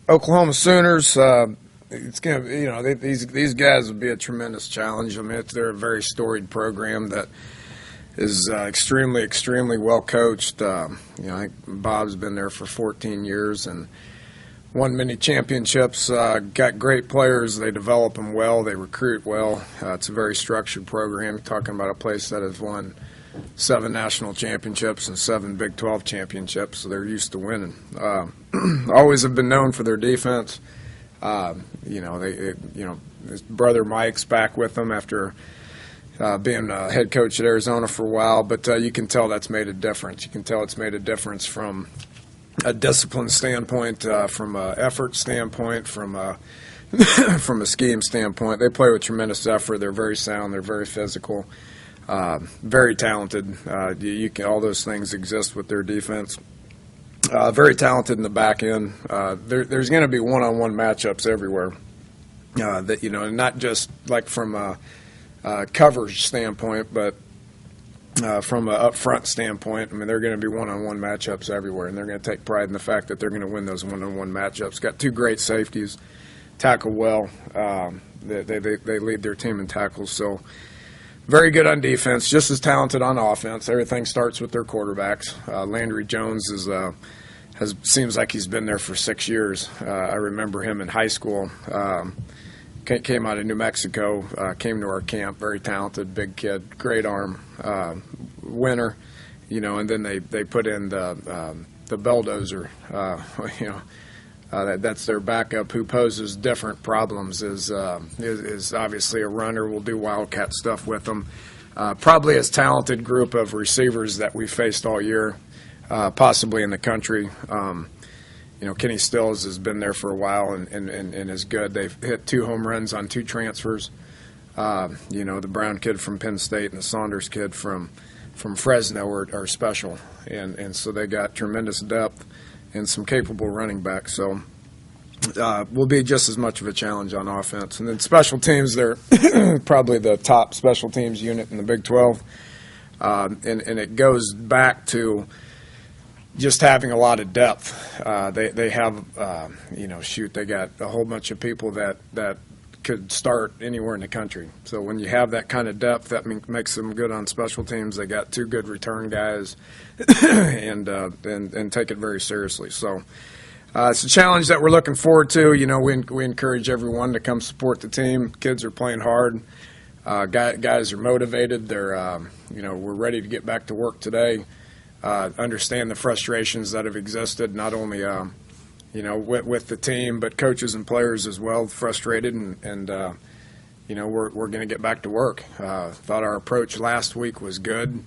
Oklahoma Sooners. It's gonna, these guys will be a tremendous challenge. I mean, they're a very storied program that is extremely well coached. I think Bob's been there for 14 years and won many championships. Got great players. They develop them well. They recruit well. It's a very structured program. You're talking about a place that has won 7 national championships and 7 Big 12 championships, so they're used to winning. Always have been known for their defense. His brother Mike's back with them after being head coach at Arizona for a while, but you can tell that's made a difference. You can tell it's made a difference from a discipline standpoint, from an effort standpoint, from a from a scheme standpoint. They play with tremendous effort. They're very sound. They're very physical. Very talented. All those things exist with their defense. Very talented in the back end. There's going to be one-on-one matchups everywhere. Not just like from a coverage standpoint, but from an up-front standpoint. I mean, they're going to be one-on-one matchups everywhere, and they're going to take pride in the fact that they're going to win those one-on-one matchups. Got 2 great safeties, tackle well. They lead their team in tackles, so. Very good on defense, just as talented on offense. Everything starts with their quarterbacks. Landry Jones seems like he's been there for 6 years. I remember him in high school. Came out of New Mexico, came to our camp. Very talented, big kid, great arm, winner. And then they put in the bulldozer. That's their backup, who poses different problems. Is obviously a runner. Will do wildcat stuff with them. Probably as talented group of receivers that we faced all year, possibly in the country. Kenny Stills has been there for a while and is good. They've hit 2 home runs on 2 transfers. The Brown kid from Penn State and the Saunders kid from Fresno are special, and so they got tremendous depth and some capable running backs. So will be just as much of a challenge on offense. And then special teams, they're probably the top special teams unit in the Big 12. And it goes back to just having a lot of depth. They have, they got a whole bunch of people that could start anywhere in the country. So when you have that kind of depth, that makes them good on special teams. They got 2 good return guys, and take it very seriously. So it's a challenge that we're looking forward to. We encourage everyone to come support the team. Kids are playing hard. Guys are motivated. They're, we're ready to get back to work today. Understand the frustrations that have existed, not only with the team, but coaches and players as well, frustrated, and we're going to get back to work. Thought our approach last week was good.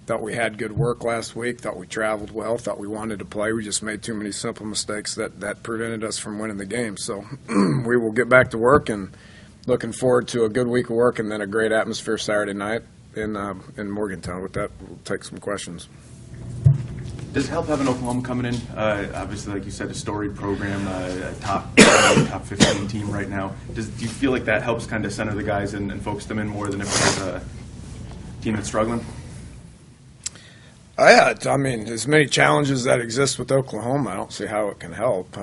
Thought we had good work last week. Thought we traveled well. Thought we wanted to play. We just made too many simple mistakes that prevented us from winning the game. So we will get back to work, and looking forward to a good week of work and then a great atmosphere Saturday night in Morgantown. With that, we'll take some questions. Does it help having Oklahoma coming in? Obviously, like you said, a storied program, a top 15 team right now. Do you feel like that helps kind of center the guys and focus them in more than if it was a team that's struggling? Yeah, I mean, as many challenges that exist with Oklahoma, I don't see how it can help.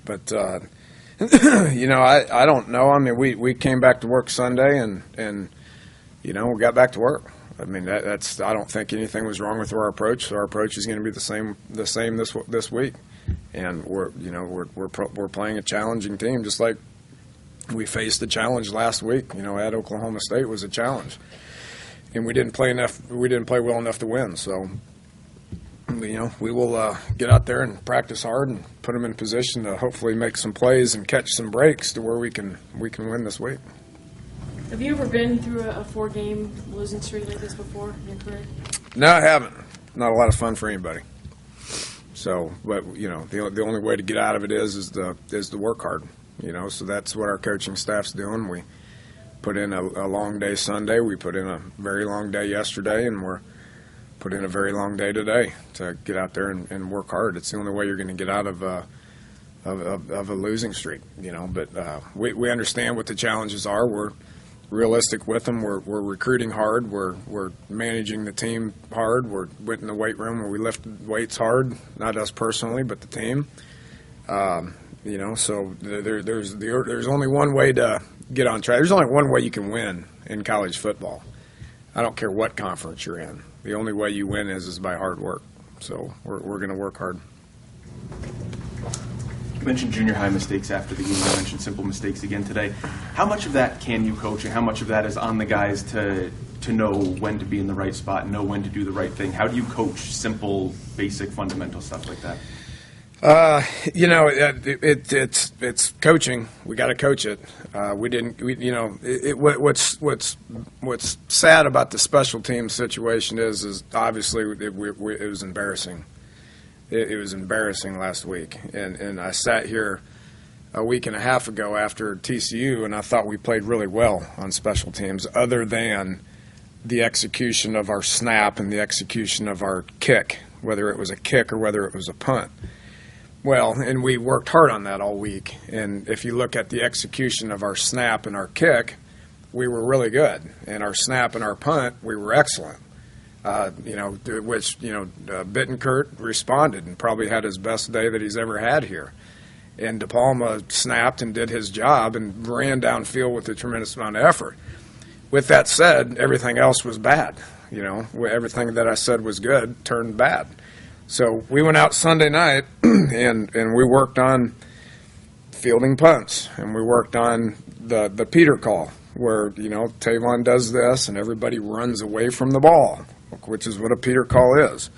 But I don't know. I mean, we came back to work Sunday and we got back to work. I mean, that's. I don't think anything was wrong with our approach. So our approach is going to be the same this week, and we're playing a challenging team, just like we faced a challenge last week. At Oklahoma State was a challenge, and we didn't play enough. We didn't play well enough to win. So, we will get out there and practice hard and put them in position to hopefully make some plays and catch some breaks to where we can win this week. Have you ever been through a 4-game losing streak like this before in your career? No, I haven't. Not a lot of fun for anybody. So, but the only way to get out of it is to work hard. So that's what our coaching staff's doing. We put in a long day Sunday. We put in a very long day yesterday, and we're put in a very long day today to get out there and work hard. It's the only way you're going to get out of a losing streak. But we understand what the challenges are. We're realistic with them. We're recruiting hard. We're managing the team hard. We're went in the weight room where we lifted weights hard, not us personally, but the team. So there's only one way to get on track. There's only one way you can win in college football. I don't care what conference you're in. The only way you win is by hard work. So we're going to work hard. You mentioned junior high mistakes after the game. You mentioned simple mistakes again today. How much of that can you coach, and how much of that is on the guys to know when to be in the right spot and know when to do the right thing? How do you coach simple, basic, fundamental stuff like that? It's coaching. We got to coach it. What's sad about the special teams situation is obviously it was embarrassing. It was embarrassing last week, and I sat here a week and a half ago after TCU, and I thought we played really well on special teams, other than the execution of our snap and the execution of our kick, whether it was a kick or whether it was a punt. Well, and we worked hard on that all week. And if you look at the execution of our snap and our kick, we were really good. And our snap and our punt, we were excellent. Bittenkurt responded and probably had his best day that he's ever had here. And De Palma snapped and did his job and ran downfield with a tremendous amount of effort. With that said, everything else was bad. Everything that I said was good turned bad. So we went out Sunday night and we worked on fielding punts, and we worked on the Peter call where, Tavon does this and everybody runs away from the ball, which is what a Peter call is.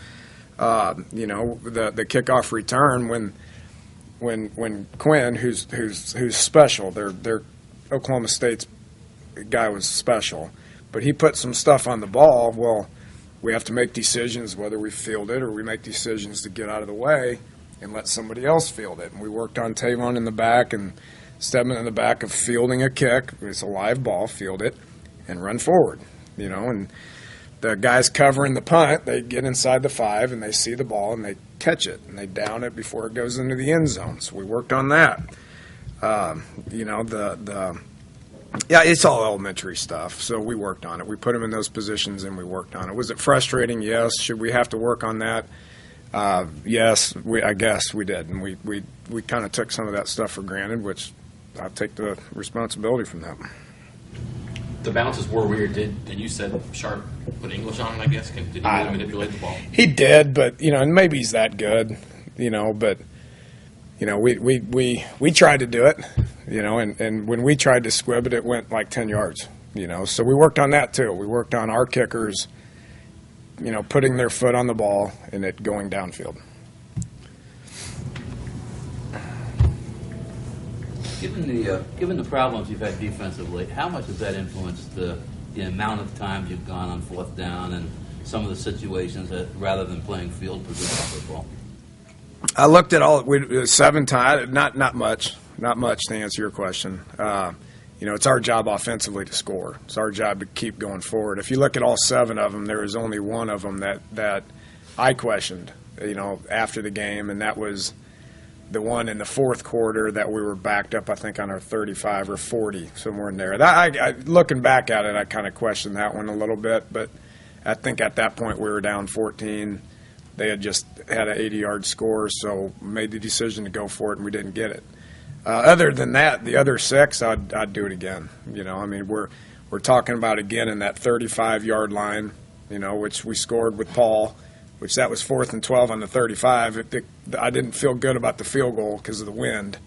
The kickoff return when Quinn, who's special, their Oklahoma State's guy was special, but he put some stuff on the ball. Well, we have to make decisions whether we field it or we make decisions to get out of the way and let somebody else field it. And we worked on Tavon in the back and Stedman in the back of fielding a kick. It's a live ball, field it, and run forward. And the guys covering the punt, they get inside the 5 and they see the ball and they catch it and they down it before it goes into the end zone. So we worked on that. It's all elementary stuff, so we worked on it. We put them in those positions, and we worked on it. Was it frustrating? Yes. Should we have to work on that? Yes, I guess we did, and we kind of took some of that stuff for granted, which I take the responsibility from that. The bounces were weird. Did you said Sharp put English on it, I guess? Did he really manipulate the ball? He did, but, and maybe he's that good, but – we tried to do it, and when we tried to squib it, it went like 10 yards, So we worked on that too. We worked on our kickers, putting their foot on the ball and it going downfield. Given the problems you've had defensively, how much has that influenced the amount of times you've gone on fourth down and some of the situations that rather than playing field position football? I looked at all 7 times. Not much to answer your question. It's our job offensively to score. It's our job to keep going forward. If you look at all 7 of them, there was only one of them that I questioned, after the game, and that was the one in the fourth quarter that we were backed up, I think, on our 35 or 40, somewhere in there. Looking back at it, I kind of questioned that one a little bit, but I think at that point we were down 14. They had just had an 80-yard score, so made the decision to go for it, and we didn't get it. Other than that, the other 6, I'd do it again. We're talking about again in that 35-yard line, which we scored with Paul, which that was 4th and 12 on the 35. I didn't feel good about the field goal because of the wind.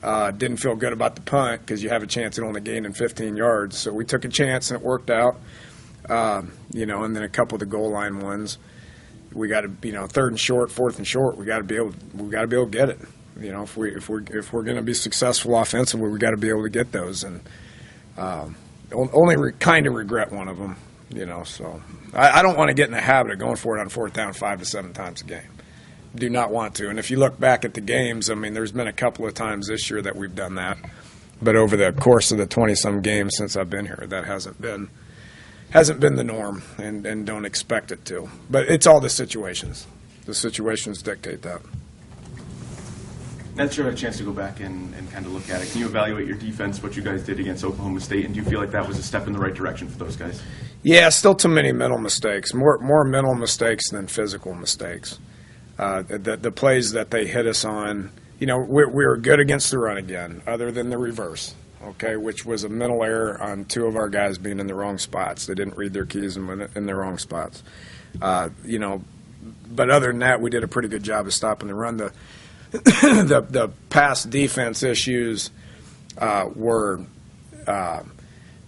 Didn't feel good about the punt because you have a chance at only gaining 15 yards. So we took a chance and it worked out. And then a couple of the goal line ones. We got to, 3rd and short, 4th and short. We got to be able to get it. If we're going to be successful offensively, we got to be able to get those. And kind of regret one of them. So I don't want to get in the habit of going for it on 4th down 5 to 7 times a game. Do not want to. And if you look back at the games, there's been a couple of times this year that we've done that. But over the course of the 20-some games since I've been here, that hasn't been the norm, and don't expect it to. But it's all the situations. The situations dictate that. Now that you had a chance to go back and kind of look at it, can you evaluate your defense, what you guys did against Oklahoma State, and do you feel like that was a step in the right direction for those guys? Yeah, still too many mental mistakes. More mental mistakes than physical mistakes. The plays that they hit us on, we were good against the run again, other than the reverse, okay, which was a mental error on two of our guys being in the wrong spots. They didn't read their keys and went in the wrong spots. But other than that, we did a pretty good job of stopping the run. The pass defense issues were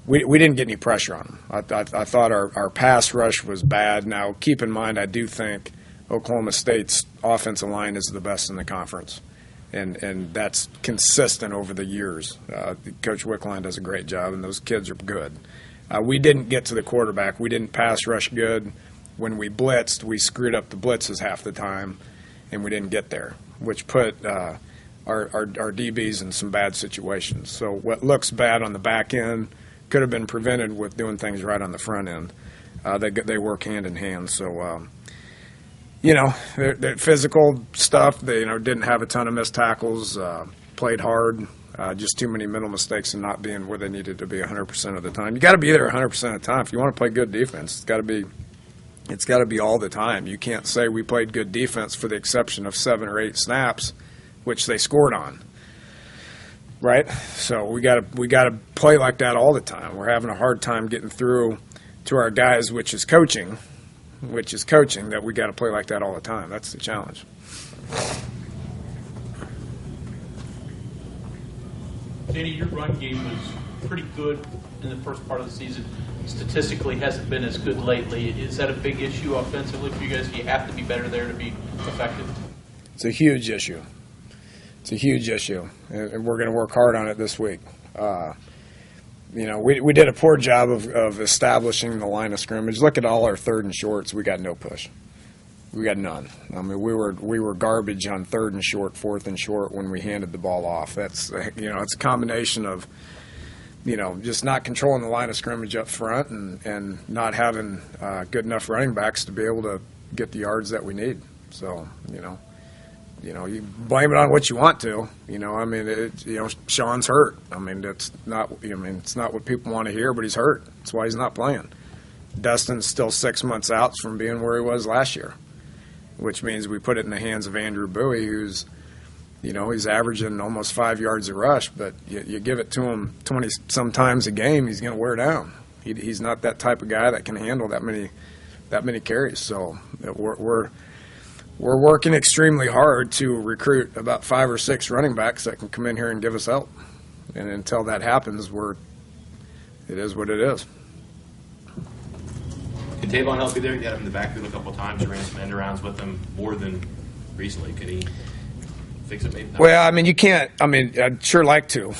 we didn't get any pressure on them. I thought our pass rush was bad. Now, keep in mind, I do think Oklahoma State's offensive line is the best in the conference, and that's consistent over the years. Coach Wickline does a great job, and those kids are good. We didn't get to the quarterback. We didn't pass rush good. When we blitzed, we screwed up the blitzes half the time, and we didn't get there, which put our DBs in some bad situations. So what looks bad on the back end could have been prevented with doing things right on the front end. They work hand in hand. So, the physical stuff, they didn't have a ton of missed tackles, played hard, just too many mental mistakes and not being where they needed to be 100% of the time. You got to be there 100% of the time if you want to play good defense. It's got to be all the time. You can't say we played good defense for the exception of 7 or 8 snaps, which they scored on. Right? So we got to play like that all the time. We're having a hard time getting through to our guys, which is coaching, that we got to play like that all the time. That's the challenge. Danny, your run game was pretty good in the first part of the season. Statistically, hasn't been as good lately. Is that a big issue offensively for you guys? Do you have to be better there to be effective? It's a huge issue. And we're going to work hard on it this week. We did a poor job of establishing the line of scrimmage. Look at all our 3rd and shorts. We got no push. We got none. I mean, we were garbage on 3rd and short, 4th and short when we handed the ball off. That's it's a combination of just not controlling the line of scrimmage up front and not having good enough running backs to be able to get the yards that we need. So you blame it on what you want to. Sean's hurt. It's not what people want to hear, but he's hurt. That's why he's not playing. Dustin's still 6 months out from being where he was last year, which means we put it in the hands of Andrew Bowie, who's, he's averaging almost 5 yards a rush, but you give it to him 20-some times a game, he's going to wear down. He's not that type of guy that can handle that many carries. So we're working extremely hard to recruit about 5 or 6 running backs that can come in here and give us help. And until that happens, it is what it is. Can Tavon help you there? You had him in the backfield a couple of times. You ran some end-arounds with him more than recently. Could he fix it maybe? No. Well, you can't. I'd sure like to.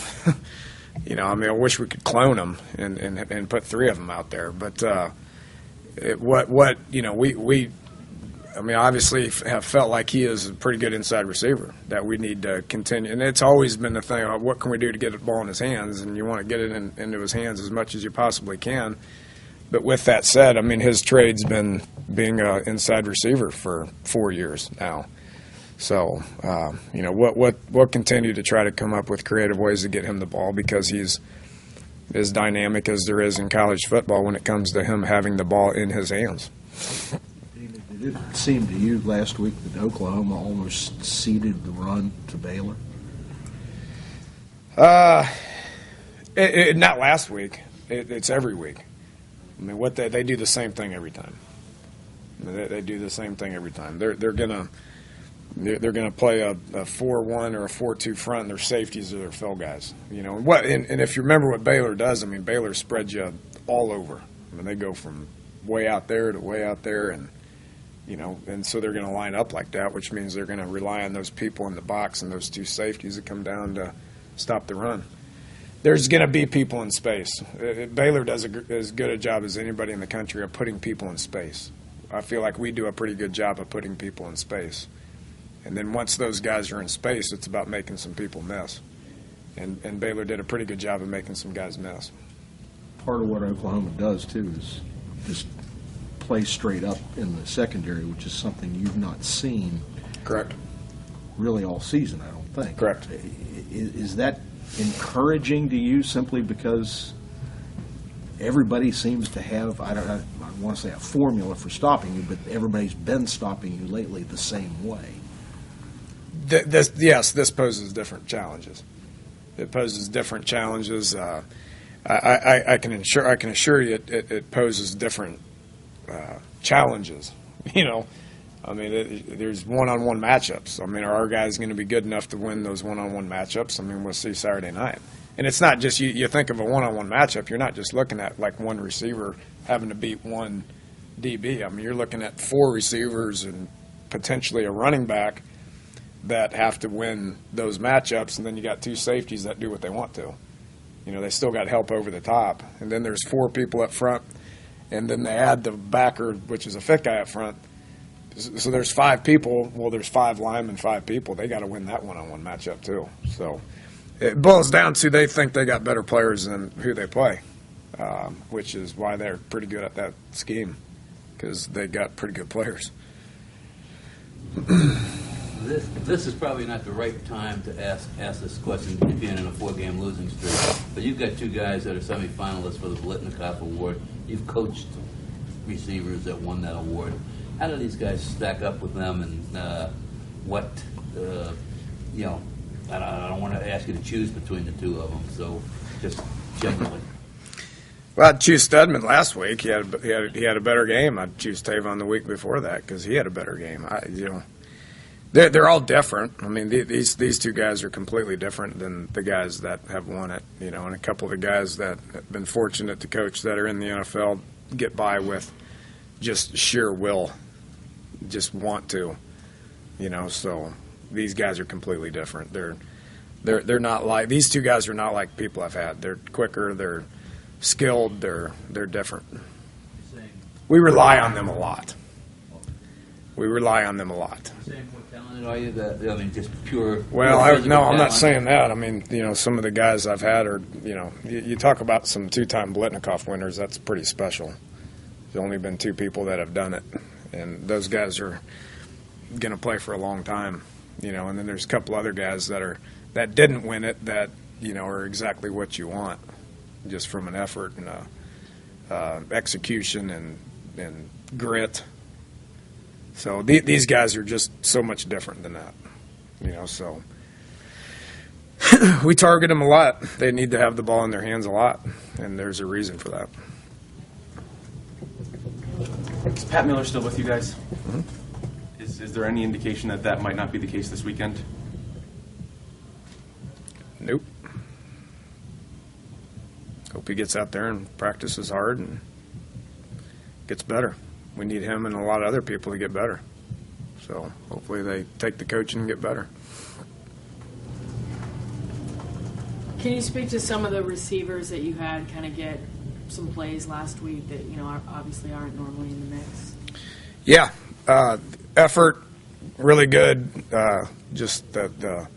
I wish we could clone him and put 3 of them out there. But we obviously have felt like he is a pretty good inside receiver that we need to continue. And it's always been the thing, what can we do to get the ball in his hands? And you want to get it into his hands as much as you possibly can. But with that said, his trade's been being an inside receiver for 4 years now. So, we'll continue to try to come up with creative ways to get him the ball because he's as dynamic as there is in college football when it comes to him having the ball in his hands. Did it seem to you last week that Oklahoma almost ceded the run to Baylor? Not last week. It's every week. They do the same thing every time. They do the same thing every time. They're gonna play a 4-1 or a 4-2 front, and their safeties are their fill guys. And if you remember what Baylor does, Baylor spreads you all over. They go from way out there to way out there, and so they're going to line up like that, which means they're going to rely on those people in the box and those 2 safeties that come down to stop the run. There's going to be people in space. Baylor does as good a job as anybody in the country of putting people in space. I feel like we do a pretty good job of putting people in space. And then once those guys are in space, it's about making some people miss. And Baylor did a pretty good job of making some guys miss. Part of what Oklahoma does, too, is just play straight up in the secondary, which is something you've not seen. Correct. Really all season, I don't think. Correct. Is that encouraging to you simply because everybody seems to have, I want to say a formula for stopping you, but everybody's been stopping you lately the same way? This poses different challenges. It poses different challenges. I can assure you it poses different challenges. I mean, there's one-on-one matchups. I mean, are our guys going to be good enough to win those one-on-one matchups? I mean, we'll see Saturday night. And it's not just you think of a one-on-one matchup. You're not just looking at like one receiver having to beat one DB. I mean, you're looking at 4 receivers and potentially a running back that have to win those matchups, and then you got 2 safeties that do what they want to. They still got help over the top. And then there's 4 people up front, and then they add the backer, which is a fit guy up front. So there's 5 people. Well, there's 5 linemen, 5 people. They got to win that one-on-one matchup too. So it boils down to they think they got better players than who they play, which is why they're pretty good at that scheme, because they got pretty good players. This is probably not the right time to ask this question being in a 4-game losing streak. But you've got 2 guys that are semifinalists for the Blitnikoff Award. You've coached receivers that won that award. How do these guys stack up with them, and I don't want to ask you to choose between the 2 of them. So just generally. Well, I'd choose Stedman last week. He had a better game. I'd choose Tavon the week before that because he had a better game. They're all different. I mean, these 2 guys are completely different than the guys that have won it. And a couple of the guys that have been fortunate to coach that are in the NFL get by with just sheer will, just want to. So these guys are completely different. They're not like these 2 guys are not like people I've had. They're quicker. They're skilled. They're different. We rely on them a lot. Saying more talented are you? Just pure. Well, I'm not talent? saying that. I mean, some of the guys I've had are, you talk about some 2-time Blitnikoff winners. That's pretty special. There's only been 2 people that have done it, and those guys are going to play for a long time. And then there's a couple other guys that didn't win it that are exactly what you want, just from an effort and execution and grit. So these guys are just so much different than that, so we target them a lot. They need to have the ball in their hands a lot, and there's a reason for that. Is Pat Miller still with you guys? Mm-hmm. Is there any indication that might not be the case this weekend? Nope. Hope he gets out there and practices hard and gets better. We need him and a lot of other people to get better. So hopefully they take the coaching and get better. Can you speak to some of the receivers that you had kind of get some plays last week that obviously aren't normally in the mix? Yeah, effort, really good. Just that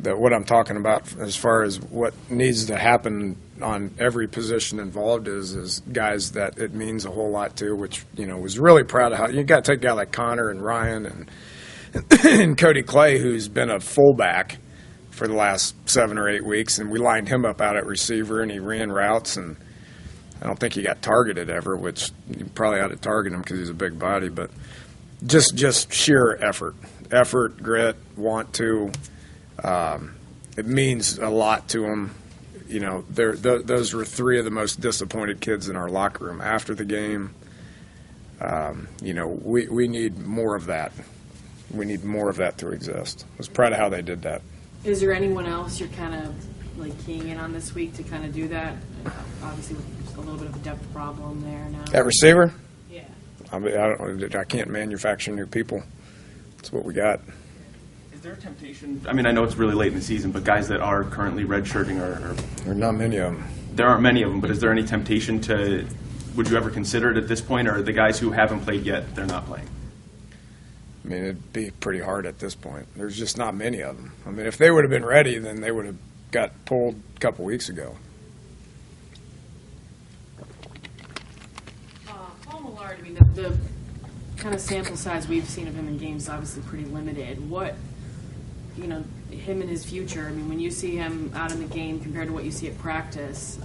what I'm talking about as far as what needs to happen on every position involved is guys that it means a whole lot to, which was really proud of how you got to take a guy like Connor and Ryan and Cody Clay, who's been a fullback for the last 7 or 8 weeks, and we lined him up out at receiver, and he ran routes, and I don't think he got targeted ever, which you probably ought to target him because he's a big body, but just sheer effort, grit, want to. It means a lot to him. Those were 3 of the most disappointed kids in our locker room after the game. We need more of that. We need more of that to exist. I was proud of how they did that. Is there anyone else you're kind of keying in on this week to kind of do that? Obviously, with a little bit of a depth problem there now. At receiver? Yeah. I can't manufacture new people. That's what we got. Is there a temptation? I mean, I know it's really late in the season, but guys that are currently redshirting are There are not many of them. there aren't many of them. But is there any temptation to? Would you ever consider it at this point, or the guys who haven't played yet, they're not playing? I mean, it'd be pretty hard at this point. There's just not many of them. I mean, if they would have been ready, then they would have got pulled a couple weeks ago. Paul Millard, I mean, the kind of sample size we've seen of him in games is obviously pretty limited. What, him and his future, I mean, when you see him out in the game compared to what you see at practice,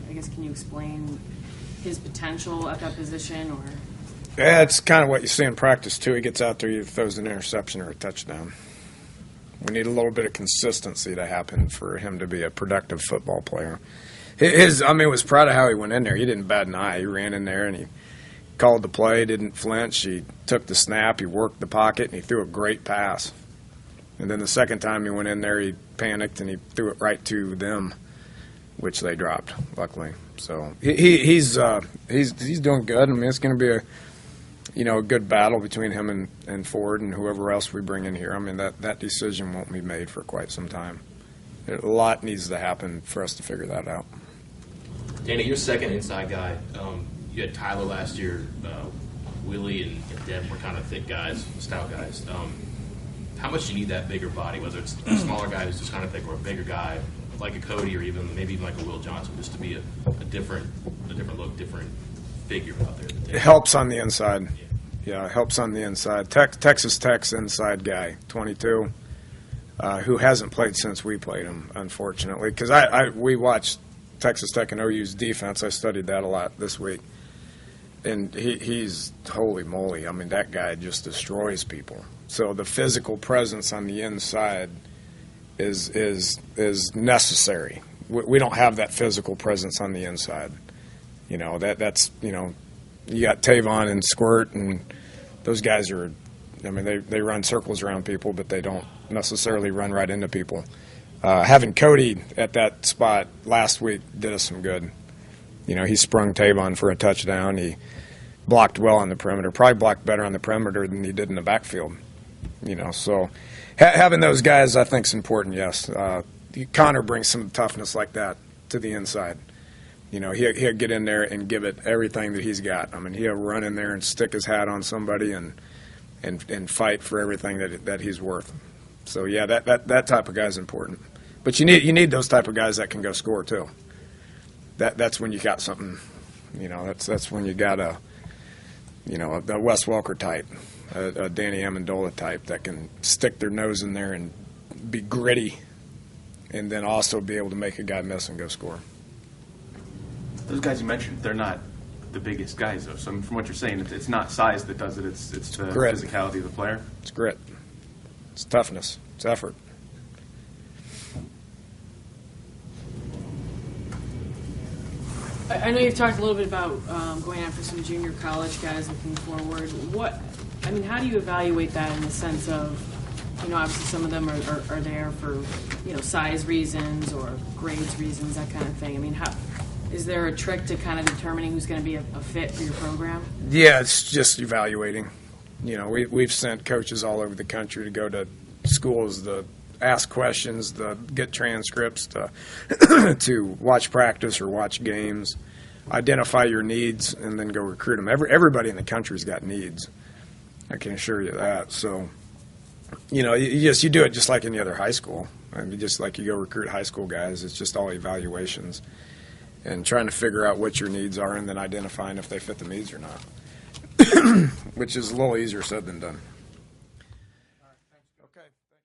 I guess can you explain his potential at that position? Or Yeah, it's kind of what you see in practice, too. He gets out there, he throws an interception or a touchdown. We need a little bit of consistency to happen for him to be a productive football player. Was proud of how he went in there. He didn't bat an eye. He ran in there and he called the play, didn't flinch. He took the snap, he worked the pocket, and he threw a great pass. And then the second time he went in there, he panicked and he threw it right to them, which they dropped, luckily. So he's doing good. I mean, it's going to be a good battle between him and Ford and whoever else we bring in here. I mean, that decision won't be made for quite some time. A lot needs to happen for us to figure that out. Danny, you're second inside guy. You had Tyler last year. Willie and Deb were kind of thick guys, stout guys. How much do you need that bigger body, whether it's a smaller guy who's just kind of thick or a bigger guy like a Cody or maybe even like a Will Johnson, just to be a different look, different figure out there? It helps on the inside. Yeah, it helps on the inside. Texas Tech's inside guy, 22, who hasn't played since we played him, unfortunately. Because we watched Texas Tech and OU's defense. I studied that a lot this week. And he's, holy moly, I mean, that guy just destroys people. So the physical presence on the inside is necessary. We don't have that physical presence on the inside. You know, that's you got Tavon and Squirt, and those guys are, I mean, they run circles around people, but they don't necessarily run right into people. Having Cody at that spot last week did us some good. You know, he sprung Tavon for a touchdown. He blocked well on the perimeter, probably blocked better on the perimeter than he did in the backfield. You know, so having those guys, I think, is important, yes. Connor brings some toughness like that to the inside. You know, he'll get in there and give it everything that he's got. I mean, he'll run in there and stick his hat on somebody and fight for everything that he's worth. So, yeah, that type of guy is important. But you need those type of guys that can go score, too. That's when you got something, you know, that's when you got a Wes Welker type, a Danny Amendola type that can stick their nose in there and be gritty and then also be able to make a guy miss and go score. Those guys you mentioned, they're not the biggest guys, though. So from what you're saying, it's not size that does it. It's the grit. Physicality of the player. It's grit. It's toughness. It's effort. I know you've talked a little bit about going after some junior college guys looking forward. How do you evaluate that in the sense of, obviously some of them are there for, size reasons or grades reasons, that kind of thing. I mean, is there a trick to kind of determining who's going to be a fit for your program? Yeah, it's just evaluating. We've sent coaches all over the country to go to schools to ask questions, to get transcripts, to watch practice or watch games, identify your needs, and then go recruit them. Everybody in the country's got needs. I can assure you that. So, you do it just like any other high school. I mean, just like you go recruit high school guys, it's just all evaluations and trying to figure out what your needs are and then identifying if they fit the needs or not, which is a little easier said than done.